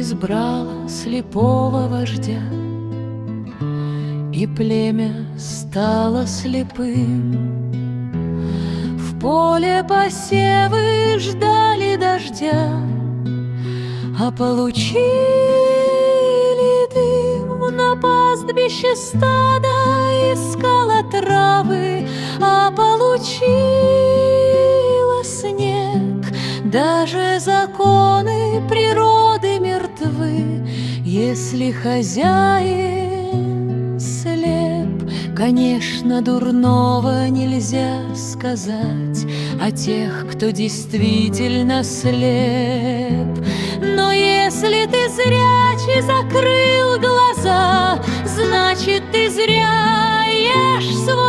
избрала слепого вождя, и племя стало слепым. В поле посевы ждали дождя, а получили дым. На пастбище стадо искало травы, а получила снег. Даже законы природы мертвы, если хозяин слеп. Конечно, дурного нельзя сказать о тех, кто действительно слеп. Но если ты зрячий закрыл глаза, значит, ты зря ешь свой